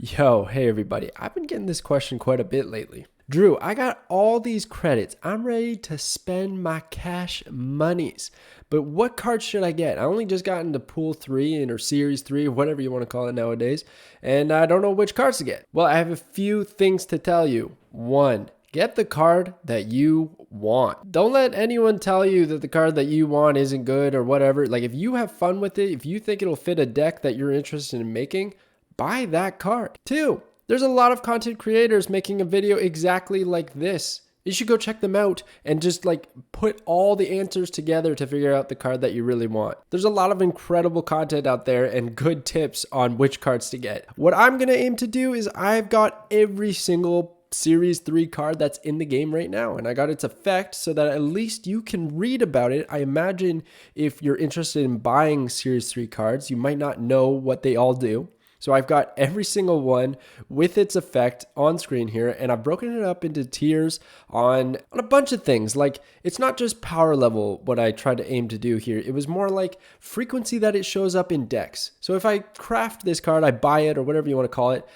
Yo, hey everybody. I've been getting this question quite a bit lately. Drew, I got all these credits. I'm ready to spend my cash monies. But what cards should I get? I only just got into Pool 3 or Series 3, whatever you want to call it nowadays, and I don't know which cards to get. Well, I have a few things to tell you. One, get the card that you want. Don't let anyone tell you that the card that you want isn't good or whatever. Like, if you have fun with it, if you think it'll fit a deck that you're interested in making, buy that card. Two, there's a lot of content creators making a video exactly like this. You should go check them out and just put all the answers together to figure out the card that you really want. There's a lot of incredible content out there and good tips on which cards to get. What I'm going to aim to do is I've got every single Series 3 card that's in the game right now, and I got its effect so that at least you can read about it. I imagine if you're interested in buying Series 3 cards, you might not know what they all do. So I've got every single one with its effect on screen here, and I've broken it up into tiers on a bunch of things. Like, it's not just power level what I tried to aim to do here. It was more like frequency that it shows up in decks. So if I craft this card, I buy it or whatever you want to call it,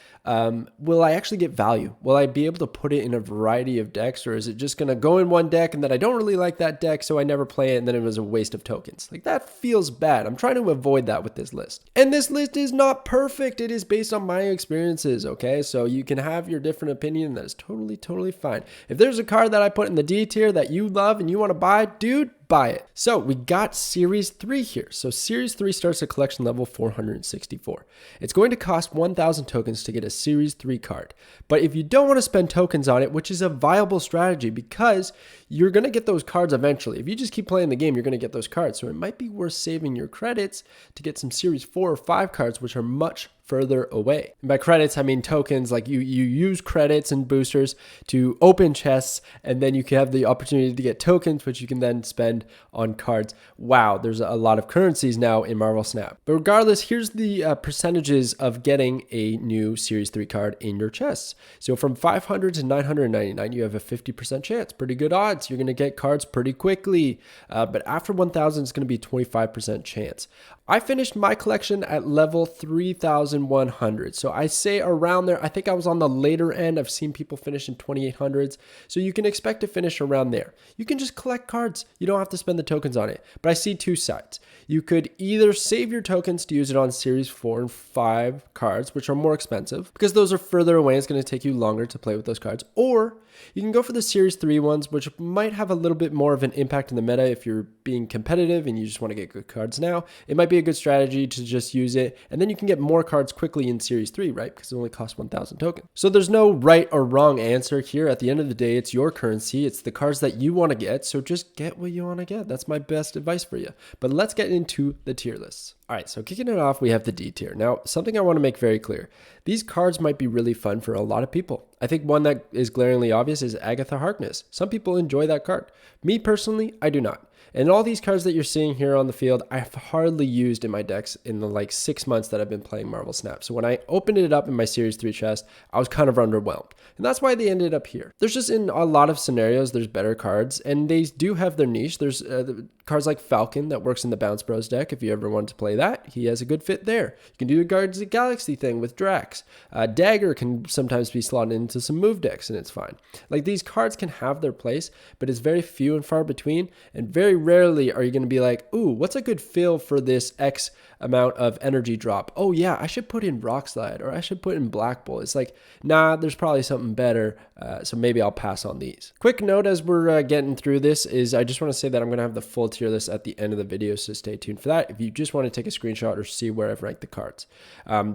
will I actually get value? Will I be able to put it in a variety of decks, or is it just going to go in one deck and then I don't really like that deck, so I never play it and then it was a waste of tokens? Like, that feels bad. I'm trying to avoid that with this list. And this list is not perfect. It is based on my experiences, okay? So you can have your different opinion. That is totally fine. If there's a card that I put in the D tier that you love and you want to buy, dude, buy it. So we got Series 3 here. So Series 3 starts at collection level 464. It's going to cost 1,000 tokens to get a Series 3 card. But if you don't want to spend tokens on it, which is a viable strategy because you're going to get those cards eventually. If you just keep playing the game, you're going to get those cards. So it might be worth saving your credits to get some Series 4 or 5 cards, which are much further away. And by credits, I mean tokens. Like, you use credits and boosters to open chests, and then you can have the opportunity to get tokens, which you can then spend on cards. Wow, there's a lot of currencies now in Marvel Snap. But regardless, here's the percentages of getting a new Series 3 card in your chests. So from 500 to 999, you have a 50% chance. Pretty good odds. You're going to get cards pretty quickly. But after 1,000, it's going to be 25% chance. I finished my collection at level 3,100. So I say around there. I think I was on the later end. I've seen people finish in 2,800s. So you can expect to finish around there. You can just collect cards. You don't have to spend the tokens on it. But I see two sides. You could either save your tokens to use it on Series 4 and 5 cards, which are more expensive because those are further away. It's going to take you longer to play with those cards. Or you can go for the Series 3 ones, which might have a little bit more of an impact in the meta if you're being competitive and you just want to get good cards now. It might be a good strategy to just use it, and then you can get more cards quickly in Series 3, right? Because it only costs 1,000 tokens. So there's no right or wrong answer here. At the end of the day, it's your currency. It's the cards that you want to get, so just get what you want to get. That's my best advice for you. But let's get into the tier lists. All right, so kicking it off, we have the D tier. Now, something I want to make very clear. These cards might be really fun for a lot of people. I think one that is glaringly obvious is Agatha Harkness. Some people enjoy that card. Me personally, I do not. And all these cards that you're seeing here on the field, I've hardly used in my decks in the 6 months that I've been playing Marvel Snap. So when I opened it up in my Series 3 chest, I was kind of underwhelmed. And that's why they ended up here. There's just, in a lot of scenarios, there's better cards, and they do have their niche. There's cards like Falcon that works in the Bounce Bros deck. If you ever wanted to play that, he has a good fit there. You can do the Guardians of the Galaxy thing with Drax. Dagger can sometimes be slotted into some move decks, and it's fine. Like, these cards can have their place, but it's very few and far between, and very rarely are you going to be like, ooh, what's a good fill for this X amount of energy drop? Oh yeah, I should put in Rock Slide, or I should put in Black Bolt. It's like, nah, there's probably something better, so maybe I'll pass on these. Quick note as we're getting through this is I just want to say that I'm going to have the full tier list at the end of the video, so stay tuned for that if you just want to take a screenshot or see where I've ranked the cards.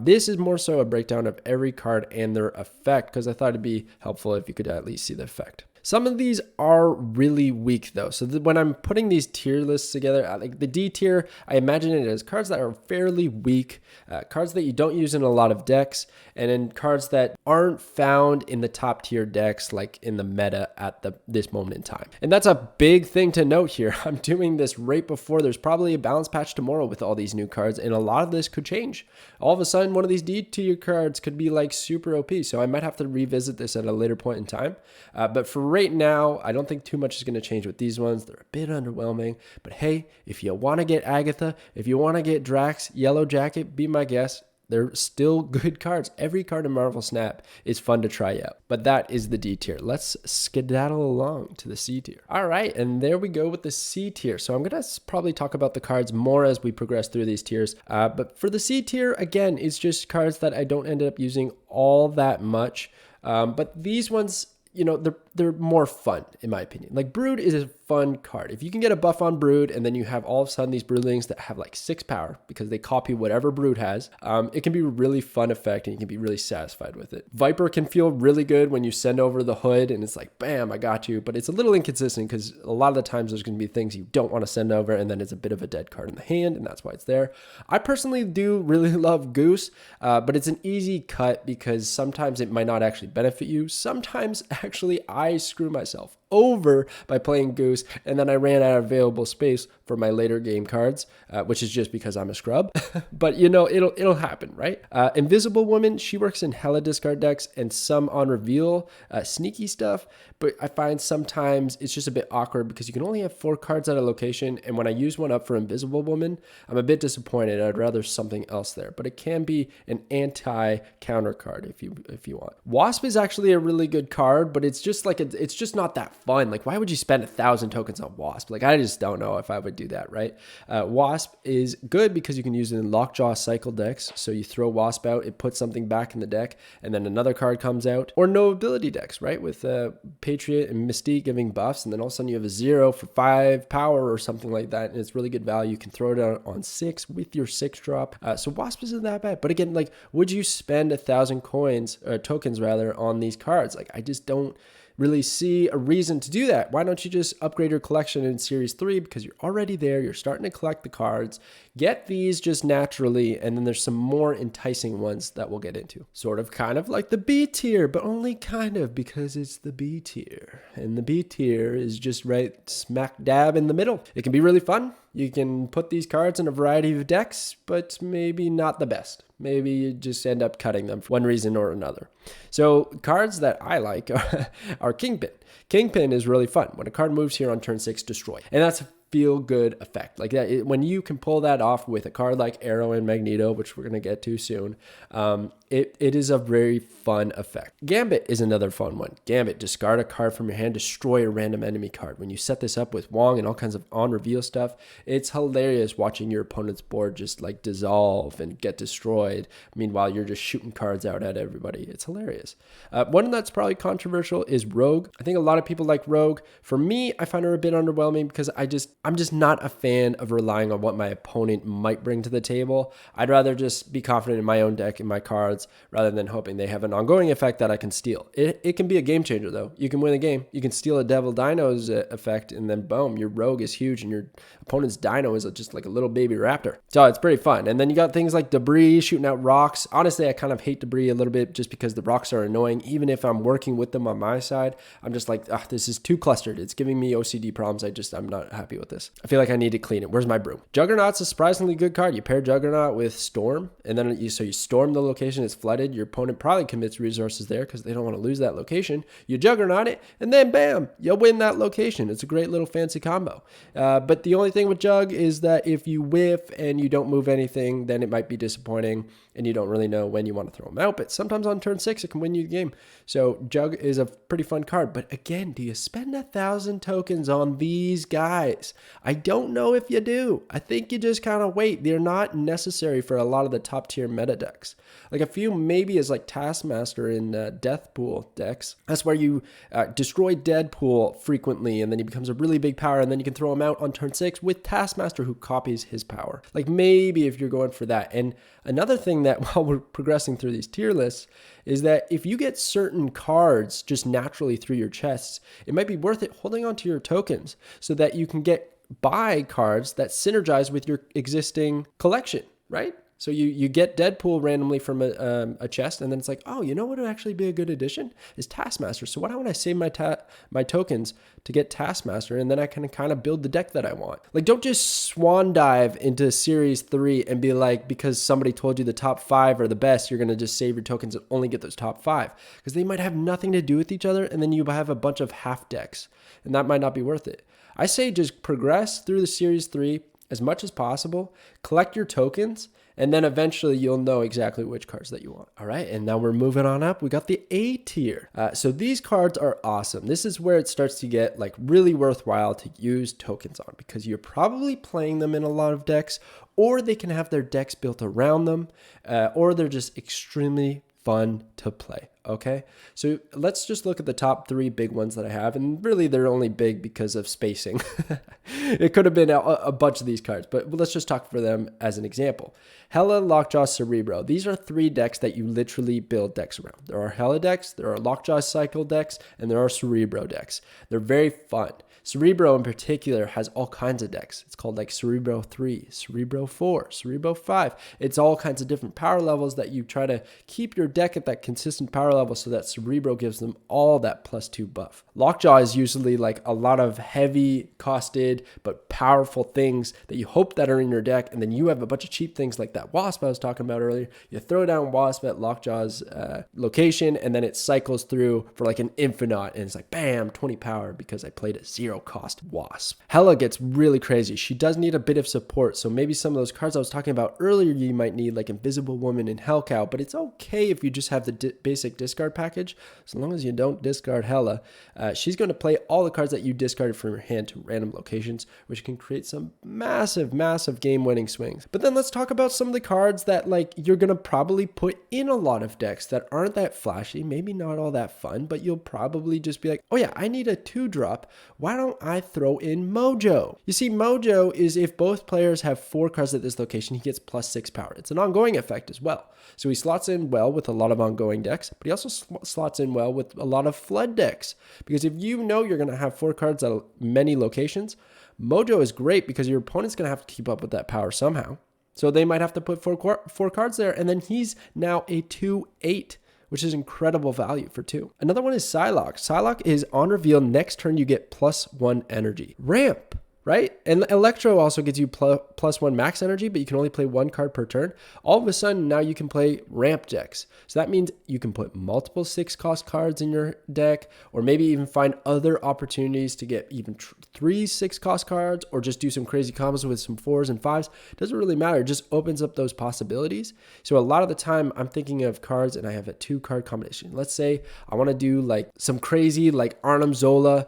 This is more so a breakdown of every card and their effect, because I thought it'd be helpful if you could at least see the effect. Some of these are really weak though. So when I'm putting these tier lists together, like the D tier, I imagine it as cards that are fairly weak, cards that you don't use in a lot of decks, and then cards that aren't found in the top tier decks, like in the meta at this moment in time. And that's a big thing to note here. I'm doing this right before there's probably a balance patch tomorrow with all these new cards, and a lot of this could change. All of a sudden, one of these D tier cards could be like super OP. So I might have to revisit this at a later point in time. But for right now, I don't think too much is going to change with these ones. They're a bit underwhelming, but hey, if you want to get Agatha, if you want to get Drax, Yellow Jacket, be my guest. They're still good cards. Every card in Marvel Snap is fun to try out. But that is the D tier. Let's skedaddle along to the C tier. All right, and there we go with the C tier. So I'm going to probably talk about the cards more as we progress through these tiers. But for the C tier, again, it's just cards that I don't end up using all that much. But these ones, you know, they're more fun in my opinion. Like Brood is a fun card. If you can get a buff on Brood and then you have all of a sudden these Broodlings that have like 6 power because they copy whatever Brood has, it can be a really fun effect and you can be really satisfied with it. Viper can feel really good when you send over the hood and it's like, bam, I got you. But it's a little inconsistent because a lot of the times there's going to be things you don't want to send over and then it's a bit of a dead card in the hand and that's why it's there. I personally do really love Goose, but it's an easy cut because sometimes it might not actually benefit you. Sometimes actually I screw myself over by playing Goose, and then I ran out of available space for my later game cards, which is just because I'm a scrub. But you know, it'll happen, right? Invisible Woman, she works in hella discard decks and some on reveal, sneaky stuff. But I find sometimes it's just a bit awkward because you can only have 4 cards at a location, and when I use one up for Invisible Woman, I'm a bit disappointed. I'd rather something else there, but it can be an anti-counter card if you want. Wasp is actually a really good card, but it's just like it's just not that fun. Like, why would you spend 1,000 tokens on Wasp? Like, I just don't know if I would do that, right? Wasp is good because you can use it in Lockjaw cycle decks. So you throw Wasp out, it puts something back in the deck, and then another card comes out. Or no ability decks, right? With Patriot and Mystique giving buffs, and then all of a sudden you have a 0 for 5 power or something like that, and it's really good value. You can throw it out on 6 with your 6 drop. So Wasp isn't that bad. But again, like, would you spend 1,000 coins, or tokens rather, on these cards? Like, I just don't really see a reason to do that. Why don't you just upgrade your collection in Series 3 because you're already there, you're starting to collect the cards, get these just naturally, and then there's some more enticing ones that we'll get into. Sort of kind of like the B tier, but only kind of because it's the B tier. And the B tier is just right smack dab in the middle. It can be really fun. You can put these cards in a variety of decks, but maybe not the best. Maybe you just end up cutting them for one reason or another. So cards that I like are Kingpin. Kingpin is really fun. When a card moves here on turn 6, destroy. And that's a feel-good effect. Like that, when you can pull that off with a card like Arrow and Magneto, which we're going to get to soon, it is a very fun effect. Gambit is another fun one. Gambit, discard a card from your hand, destroy a random enemy card. When you set this up with Wong and all kinds of on-reveal stuff, it's hilarious watching your opponent's board just like dissolve and get destroyed. Meanwhile, you're just shooting cards out at everybody. It's hilarious. One that's probably controversial is Rogue. I think a lot of people like Rogue. For me, I find her a bit underwhelming because I'm just not a fan of relying on what my opponent might bring to the table. I'd rather just be confident in my own deck and my cards rather than hoping they have an ongoing effect that I can steal. It can be a game changer though. You can win a game. You can steal a Devil Dino's effect and then boom, your Rogue is huge and your opponent's Dino is just like a little baby raptor. So it's pretty fun. And then you got things like Debris, shooting out rocks. Honestly, I kind of hate Debris a little bit just because the rocks are annoying. Even if I'm working with them on my side, I'm just like, this is too clustered. It's giving me OCD problems. I'm not happy with this. I feel like I need to clean it. Where's my broom? Juggernaut's a surprisingly good card. You pair Juggernaut with Storm, and then you storm the location, it's flooded. Your opponent probably commits resources there because they don't want to lose that location. You Juggernaut it, and then bam, you'll win that location. It's a great little fancy combo. But the only thing with Jug is that if you whiff and you don't move anything, then it might be disappointing, and you don't really know when you want to throw them out. But sometimes on turn 6, it can win you the game. So Jug is a pretty fun card. But again, do you spend 1,000 tokens on these guys? I don't know if you do. I think you just kind of wait. They're not necessary for a lot of the top tier meta decks. Like a few maybe is like Taskmaster in Deathpool decks. That's where you destroy Deadpool frequently and then he becomes a really big power and then you can throw him out on turn 6 with Taskmaster who copies his power. Like maybe if you're going for that. And another thing that while we're progressing through these tier lists is that if you get certain cards just naturally through your chests, it might be worth it holding onto your tokens so that you can get buy cards that synergize with your existing collection, right? So you get Deadpool randomly from a chest, and then it's like, oh, you know what would actually be a good addition is Taskmaster. So why don't I save my tokens to get Taskmaster, and then I can kind of build the deck that I want. Like, don't just swan dive into Series 3 and be like, because somebody told you the top 5 are the best, you're going to just save your tokens and only get those top 5. Because they might have nothing to do with each other, and then you have a bunch of half decks, and that might not be worth it. I say just progress through the Series 3 as much as possible, collect your tokens, And then eventually you'll know exactly which cards that you want. All right, and now we're moving on up. We got the A tier. So these cards are awesome. This is where it starts to get like really worthwhile to use tokens on, because you're probably playing them in a lot of decks, or they can have their decks built around them, or they're just extremely fun to play. Okay, so let's just look at the top 3 big ones that I have, and really they're only big because of spacing. It could have been a bunch of these cards, but let's just talk for them as an example. Hella, Lockjaw, Cerebro. These are 3 decks that you literally build decks around. There are Hella decks, there are Lockjaw cycle decks, and there are Cerebro decks. They're very fun. Cerebro in particular has all kinds of decks. It's called like Cerebro 3, Cerebro 4, Cerebro 5. It's all kinds of different power levels that you try to keep your deck at that consistent power level so that Cerebro gives them all that +2 buff. Lockjaw is usually like a lot of heavy costed but powerful things that you hope that are in your deck, and then you have a bunch of cheap things like that Wasp I was talking about earlier. You throw down Wasp at Lockjaw's location, and then it cycles through for like an infinite, and it's like bam, 20 power because I played a 0 cost Wasp. Hella gets really crazy. She does need a bit of support, so maybe some of those cards I was talking about earlier you might need, like Invisible Woman and Hellcow, but it's okay if you just have the basic discard package, as long as you don't discard Hella. She's going to play all the cards that you discarded from your hand to random locations, which can create some massive game-winning swings. But then let's talk about some of the cards that like you're going to probably put in a lot of decks that aren't that flashy, maybe not all that fun, but you'll probably just be like, oh yeah, I need a 2-drop. Why don't I throw in Mojo? You see, Mojo is if both players have 4 cards at this location, he gets +6 power. It's an ongoing effect as well. So he slots in well with a lot of ongoing decks, but he also slots in well with a lot of flood decks. Because if you know you're going to have 4 cards at many locations, Mojo is great because your opponent's going to have to keep up with that power somehow. So they might have to put 4 cards there, and then he's now a 2/8, which is incredible value for 2. Another one is Psylocke. Psylocke is on reveal, next turn you get +1 energy. Ramp, right? And Electro also gives you +1 max energy, but you can only play 1 card per turn. All of a sudden, now you can play ramp decks. So that means you can put multiple 6-cost cards in your deck, or maybe even find other opportunities to get even 3 6-cost cards, or just do some crazy combos with some 4s and 5s. It doesn't really matter. It just opens up those possibilities. So a lot of the time, I'm thinking of cards, and I have a 2-card combination. Let's say I want to do like some crazy like Arnim Zola,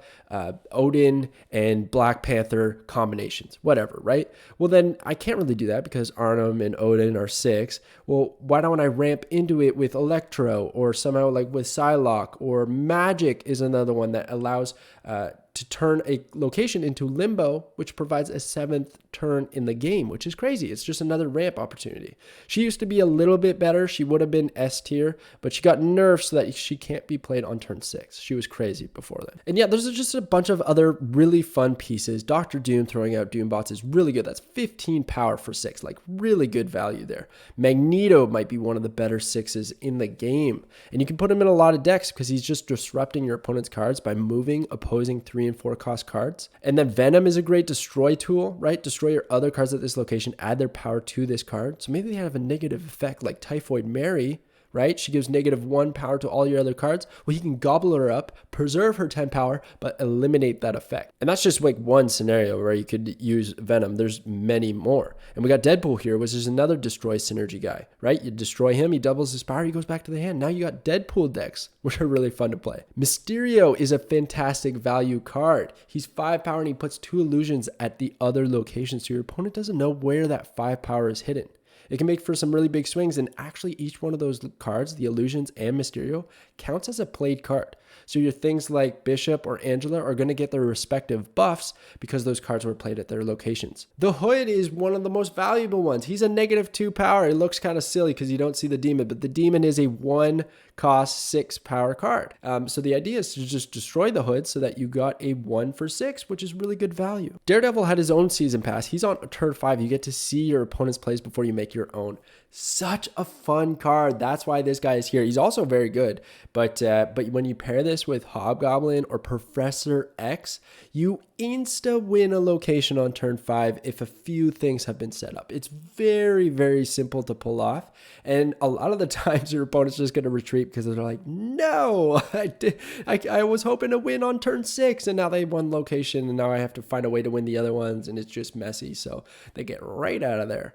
Odin, and Black Panther combinations, whatever, right? Well, then I can't really do that because Arnim and Odin are 6. Well, why don't I ramp into it with Electro, or somehow like with Psylocke, or Magic is another one that allows to turn a location into limbo, which provides a 7th turn in the game, which is crazy. It's just another ramp opportunity. She used to be a little bit better. She would have been S tier, but she got nerfed so that she can't be played on turn 6. She was crazy before then. And yeah, there's just a bunch of other really fun pieces. Dr. Doom throwing out Doom bots is really good. That's 15 power for 6, like really good value there. Magneto might be one of the better 6s in the game. And you can put him in a lot of decks because he's just disrupting your opponent's cards by moving opposing 3 and 4 cost cards. And then Venom is a great destroy tool, right? Destroy your other cards at this location, add their power to this card. So maybe they have a negative effect like Typhoid Mary, right? She gives -1 power to all your other cards. Well, he can gobble her up, preserve her 10 power, but eliminate that effect. And that's just like one scenario where you could use Venom. There's many more. And we got Deadpool here, which is another destroy synergy guy, right? You destroy him, he doubles his power, he goes back to the hand. Now you got Deadpool decks, which are really fun to play. Mysterio is a fantastic value card. He's 5 power and he puts 2 illusions at the other locations, so your opponent doesn't know where that 5 power is hidden. It can make for some really big swings, and actually each one of those cards, the Illusions and Mysterio, counts as a played card. So your things like Bishop or Angela are going to get their respective buffs because those cards were played at their locations. The Hood is one of the most valuable ones. He's a -2 power. It looks kind of silly because you don't see the Demon, but the Demon is a 1 cost 6 power card. So the idea is to just destroy the Hood so that you got a 1 for 6, which is really good value. Daredevil had his own season pass. He's on turn 5. You get to see your opponent's plays before you make your own. Such a fun card. That's why this guy is here. He's also very good. But when you pair this with Hobgoblin or Professor X, you insta win a location on turn 5 if a few things have been set up. It's very, very simple to pull off. And a lot of the times your opponent's just going to retreat because they're like, no, I was hoping to win on turn 6 and now they won location and now I have to find a way to win the other ones and it's just messy. So they get right out of there.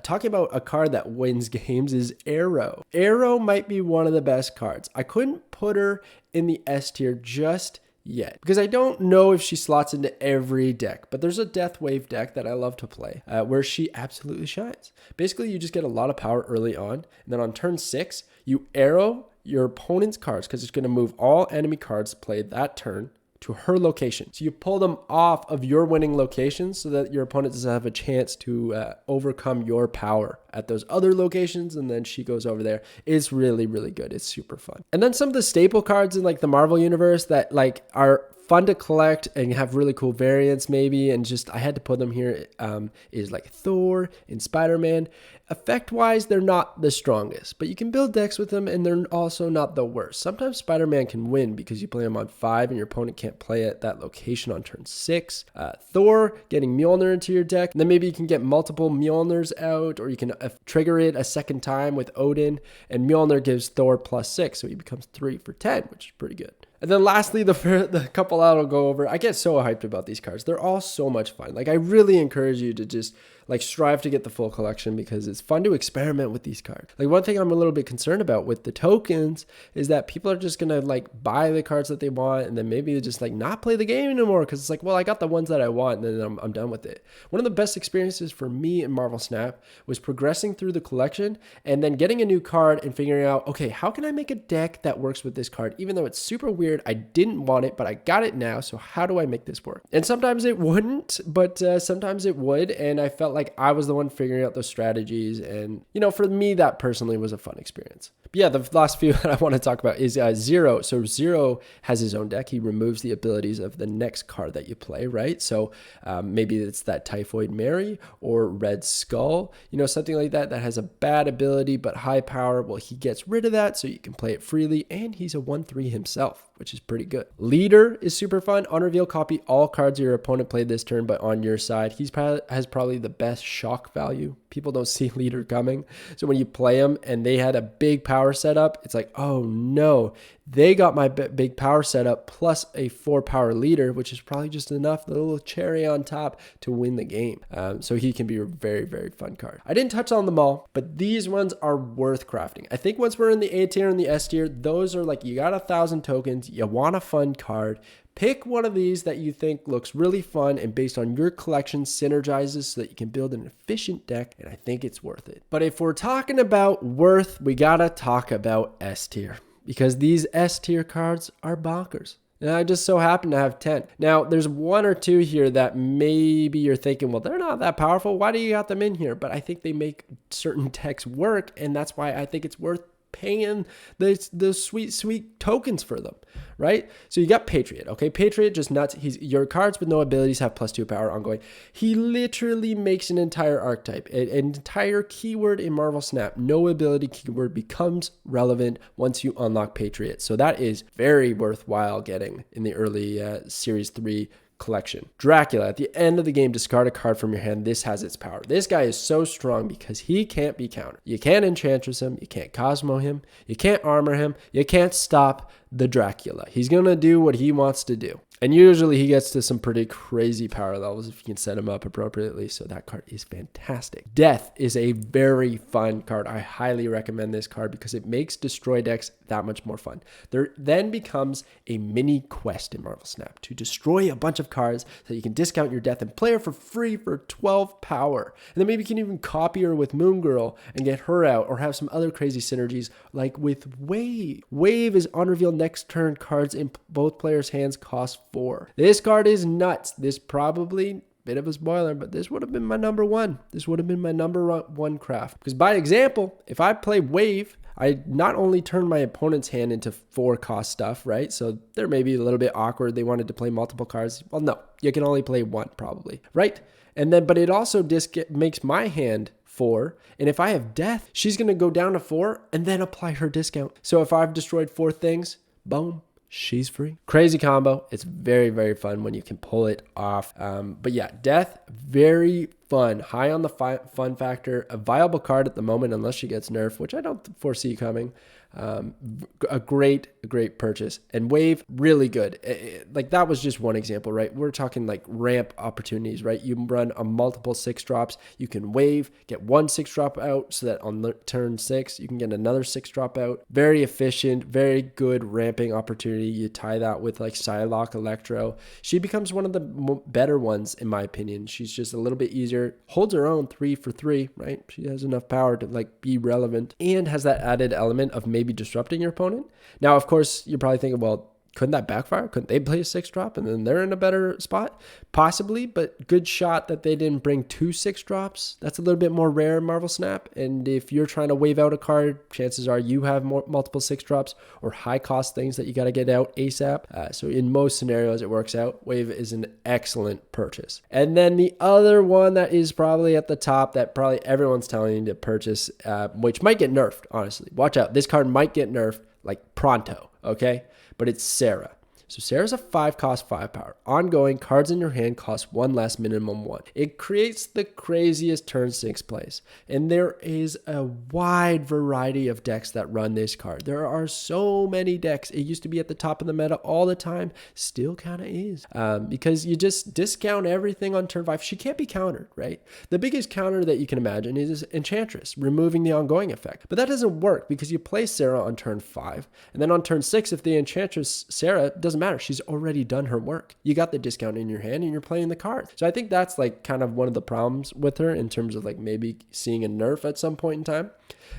Talking about a card that wins games is Arrow. Arrow might be one of the best cards. I couldn't put her in the S tier just yet because I don't know if she slots into every deck, but there's a Death Wave deck that I love to play where she absolutely shines. Basically, you just get a lot of power early on, and then on turn 6, you arrow your opponent's cards because it's going to move all enemy cards played that turn to her location. So you pull them off of your winning locations so that your opponent doesn't have a chance to overcome your power at those other locations, and then she goes over there. It's really, really good. It's super fun. And then some of the staple cards in like the Marvel universe that like are fun to collect and have really cool variants maybe, and just I had to put them here, is like Thor and Spider-Man. Effect wise, they're not the strongest, but you can build decks with them and they're also not the worst. Sometimes Spider-Man can win because you play him on 5 and your opponent can't play at that location on turn 6. Thor, getting Mjolnir into your deck, and then maybe you can get multiple Mjolnirs out, or you can trigger it a second time with Odin, and Mjolnir gives Thor +6, so he becomes 3 for 10, which is pretty good. And then lastly, the couple I'll go over. I get so hyped about these cards. They're all so much fun. Like I really encourage you to just like strive to get the full collection because it's fun to experiment with these cards. Like one thing I'm a little bit concerned about with the tokens is that people are just gonna like buy the cards that they want and then maybe they just like not play the game anymore because it's like, well, I got the ones that I want and then I'm done with it. One of the best experiences for me in Marvel Snap was progressing through the collection and then getting a new card and figuring out, okay, how can I make a deck that works with this card? Even though it's super weird, I didn't want it, but I got it now. So how do I make this work? And sometimes it wouldn't, but sometimes it would. And I felt like I was the one figuring out those strategies. And, you know, for me, that personally was a fun experience. But yeah, the last few that I want to talk about is Zero. So Zero has his own deck. He removes the abilities of the next card that you play, right? So maybe it's that Typhoid Mary or Red Skull, you know, something like that has a bad ability but high power. Well, he gets rid of that so you can play it freely, and he's a 1/3 himself, which is pretty good. Leader is super fun. On reveal, copy all cards your opponent played this turn, but on your side. Has probably the best shock value. People don't see Leader coming. So when you play him and they had a big power setup, it's like, oh no, they got my big power setup plus a 4 power leader, which is probably just enough, the little cherry on top to win the game. So he can be a very, very fun card. I didn't touch on them all, but these ones are worth crafting. I think once we're in the A tier and the S tier, those are like, you got 1,000 tokens, you want a fun card. Pick one of these that you think looks really fun and based on your collection synergizes so that you can build an efficient deck, and I think it's worth it. But if we're talking about worth, we gotta talk about S tier because these S tier cards are bonkers. And I just so happen to have 10. Now, there's 1 or 2 here that maybe you're thinking, well, they're not that powerful. Why do you got them in here? But I think they make certain decks work, and that's why I think it's worth paying the sweet tokens for them, right? So you got Patriot, okay? Patriot, just nuts. Your cards with no abilities have +2 power ongoing. He literally makes an entire archetype, an entire keyword in Marvel Snap. No ability keyword becomes relevant once you unlock Patriot. So that is very worthwhile getting in the early Series 3 collection. Dracula, at the end of the game, discard a card from your hand. This has its power. This guy is so strong because he can't be countered. You can't Enchantress him. You can't Cosmo him. You can't armor him. You can't stop the Dracula. He's going to do what he wants to do. And usually he gets to some pretty crazy power levels if you can set him up appropriately. So that card is fantastic. Death is a very fun card. I highly recommend this card because it makes destroy decks that much more fun. There then becomes a mini quest in Marvel Snap to destroy a bunch of cards so that you can discount your death and play her for free for 12 power. And then maybe you can even copy her with Moon Girl and get her out, or have some other crazy synergies like with Wave. Wave is on reveal next turn. Cards in both players' hands cost 4. This card is nuts. This probably, bit of a spoiler, but this would have been my number 1. This would have been my number 1 craft. Because by example, if I play Wave, I not only turn my opponent's hand into 4 cost stuff, right? So they're maybe a little bit awkward. They wanted to play multiple cards. Well, no, you can only play 1 probably, right? And then, but it also makes my hand 4. And if I have death, she's going to go down to 4 and then apply her discount. So if I've destroyed 4 things, boom, she's free. Crazy combo. It's very, very fun when you can pull it off. But yeah, death, very fun. High on the fun factor. A viable card at the moment, unless she gets nerfed, which I don't foresee coming. A great purchase. And wave, really good. Like that was just one example, right? We're talking like ramp opportunities, right? You run a multiple 6 drops. You can wave, get 1 6 drop out so that on turn 6, you can get another 6 drop out. Very efficient, very good ramping opportunity. You tie that with like Psylocke, Electro. She becomes one of the better ones in my opinion. She's just a little bit easier, holds her own 3 for 3, right? She has enough power to like be relevant and has that added element of maybe disrupting your opponent. Now, of course, you're probably thinking, well, couldn't that backfire? Couldn't they play a 6 drop and then they're in a better spot? Possibly, but good shot that they didn't bring 2 6 drops. That's a little bit more rare in Marvel Snap. And if you're trying to wave out a card, chances are you have multiple 6 drops or high cost things that you got to get out ASAP. So in most scenarios, it works out. Wave is an excellent purchase. And then the other one that is probably at the top that probably everyone's telling you to purchase, which might get nerfed, honestly. Watch out. This card might get nerfed like pronto, okay? But it's Sarah. So Sarah's a 5 cost 5 power. Ongoing, cards in your hand cost 1 less, minimum 1. It creates the craziest turn 6 plays. And there is a wide variety of decks that run this card. There are so many decks. It used to be at the top of the meta all the time. Still kind of is. Because you just discount everything on turn 5. She can't be countered, right? The biggest counter that you can imagine is Enchantress, removing the ongoing effect. But that doesn't work because you play Sarah on turn 5. And then on turn 6, if the Enchantress Sarah doesn't matter. She's already done her work. You got the discount in your hand and you're playing the card. So I think that's like kind of one of the problems with her in terms of like maybe seeing a nerf at some point in time.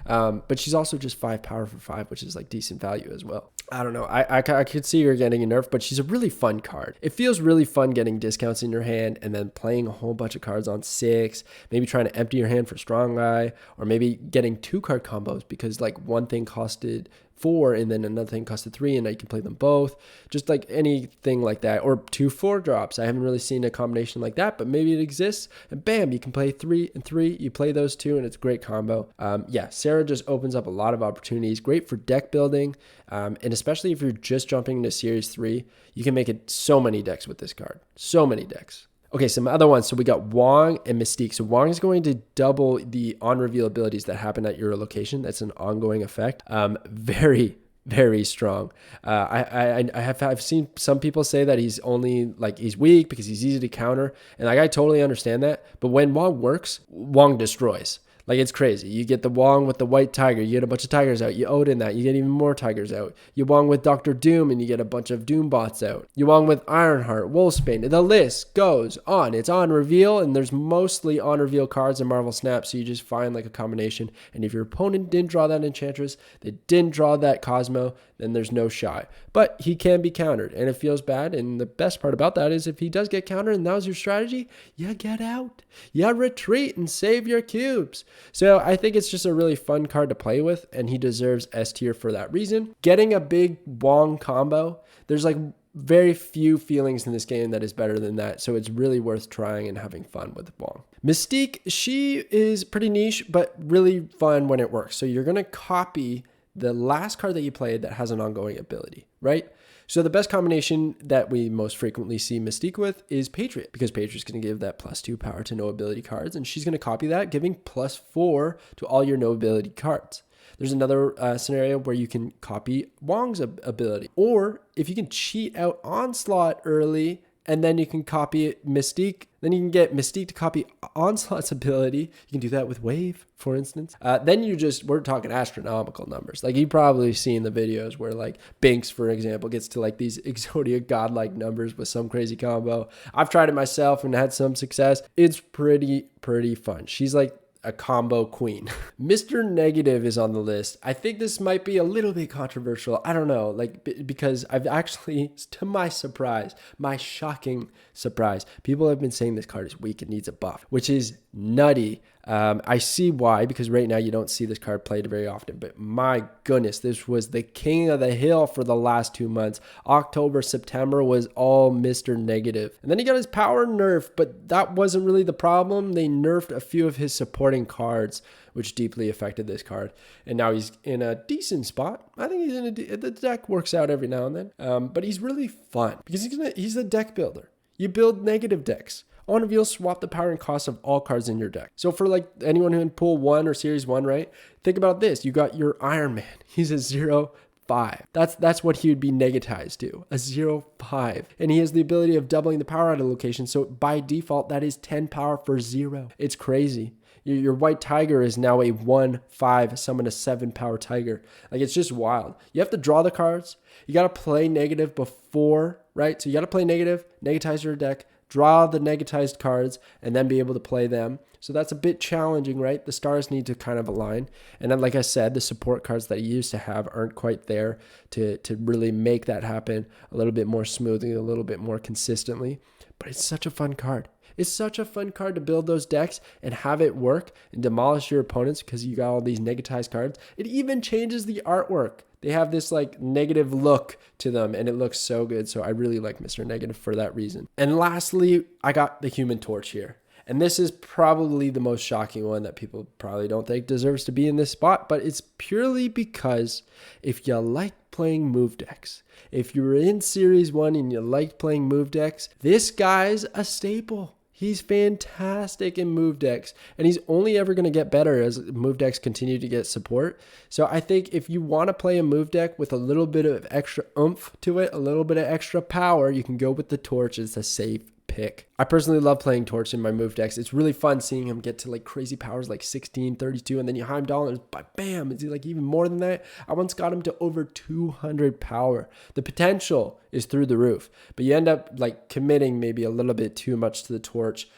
But she's also just 5 power for 5, which is like decent value as well. I don't know. I could see her getting a nerf, but she's a really fun card. It feels really fun getting discounts in your hand and then playing a whole bunch of cards on 6, maybe trying to empty your hand for Strong Eye, or maybe getting 2 card combos because like one thing costed 4 and then another thing costed 3 and now you can play them both. Just like anything like that. Or 2 4 drops. I haven't really seen a combination like that, but maybe it exists. And bam, you can play 3 and 3. You play those 2 and it's a great combo. Yeah, Sarah just opens up a lot of opportunities. Great for deck building. And especially if you're just jumping into Series 3, you can make it so many decks with this card. So many decks. Okay, some other ones. So we got Wong and Mystique. So Wong is going to double the on-reveal abilities that happen at your location. That's an ongoing effect. Very, very strong. I've seen some people say that he's only like he's weak because he's easy to counter. And like I totally understand that. But when Wong works, Wong destroys. Like, it's crazy. You get the Wong with the white tiger. You get a bunch of tigers out. You Odin that. You get even more tigers out. You Wong with Dr. Doom, and you get a bunch of Doom bots out. You Wong with Ironheart, Wolfsbane. The list goes on. It's on reveal, and there's mostly on reveal cards in Marvel Snap, so you just find, like, a combination. And if your opponent didn't draw that Enchantress, they didn't draw that Cosmo, then there's no shy. But he can be countered, and it feels bad. And the best part about that is if he does get countered, and that was your strategy, you get out. You retreat and save your cubes. So I think it's just a really fun card to play with, and he deserves S tier for that reason. Getting a big Wong combo, there's like very few feelings in this game that is better than that. So it's really worth trying and having fun with Wong. Mystique, she is pretty niche, but really fun when it works. So you're going to copy the last card that you played that has an ongoing ability, right? So the best combination that we most frequently see Mystique with is Patriot, because Patriot's going to give that +2 power to no ability cards, and she's going to copy that, giving +4 to all your no ability cards. There's another scenario where you can copy Wong's ability, or if you can cheat out Onslaught early, and then you can copy Mystique. Then you can get Mystique to copy Onslaught's ability. You can do that with Wave, for instance. Then we're talking astronomical numbers. Like you've probably seen the videos where like Binks, for example, gets to like these Exodia godlike numbers with some crazy combo. I've tried it myself and had some success. It's pretty fun. She's like a combo queen. Mr. Negative is on the list. I think this might be a little bit controversial. I don't know, like because I've actually, to my surprise, my shocking surprise, people have been saying this card is weak and needs a buff, which is nutty. I see why, because right now you don't see this card played very often, but my goodness, this was the king of the hill for the last 2 months. October, September was all Mr. Negative. And then he got his power nerfed, but that wasn't really the problem. They nerfed a few of his supporting cards, which deeply affected this card. And now he's in a decent spot. I think the deck works out every now and then, but he's really fun because he's a deck builder. You build negative decks. On reveal, swap the power and cost of all cards in your deck. So for like anyone who in pool 1 or series 1, right? Think about this. You got your Iron Man. He's a 0/5. That's what he would be negatized to, a 0/5. And he has the ability of doubling the power at a location. So by default, that is 10 power for 0. It's crazy. Your white tiger is now a 1/5, summon a 7 power tiger. Like, it's just wild. You have to draw the cards. You got to play negative before, right? So you got to play negative, negatize your deck, draw the negatized cards, and then be able to play them. So that's a bit challenging, right? The stars need to kind of align. And then, like I said, the support cards that he used to have aren't quite there to really make that happen a little bit more smoothly, a little bit more consistently. But it's such a fun card. It's such a fun card to build those decks and have it work and demolish your opponents because you got all these negatized cards. It even changes the artwork. They have this like negative look to them and it looks so good. So I really like Mr. Negative for that reason. And lastly, I got the Human Torch here. And this is probably the most shocking one that people probably don't think deserves to be in this spot, but it's purely because if you like playing move decks, if you're in Series 1 and you like playing move decks, this guy's a staple. He's fantastic in move decks, and he's only ever going to get better as move decks continue to get support. So I think if you want to play a move deck with a little bit of extra oomph to it, a little bit of extra power, you can go with the Torch. It's a safe pick. I personally love playing Torch in my move decks. It's really fun seeing him get to like crazy powers like 16, 32, and then you Heimdall and bam, is he like even more than that? I once got him to over 200 power. The potential is through the roof, but you end up like committing maybe a little bit too much to the Torch,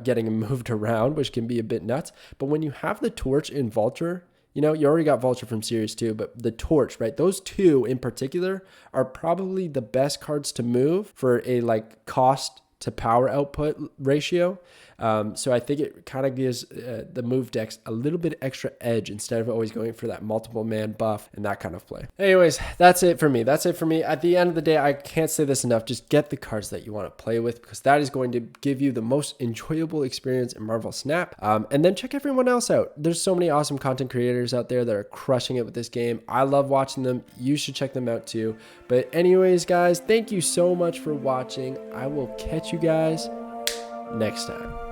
getting him moved around, which can be a bit nuts. But when you have the Torch in Vulture, you know, you already got Vulture from Series 2, but the Torch, right? Those two in particular are probably the best cards to move for a like cost to power output ratio. So I think it kind of gives the move decks a little bit extra edge instead of always going for that multiple man buff and that kind of play. Anyways, that's it for me. At the end of the day, I can't say this enough. Just get the cards that you want to play with because that is going to give you the most enjoyable experience in Marvel Snap. And then check everyone else out. There's so many awesome content creators out there that are crushing it with this game. I love watching them. You should check them out too. But anyways, guys, thank you so much for watching. I will catch you guys next time.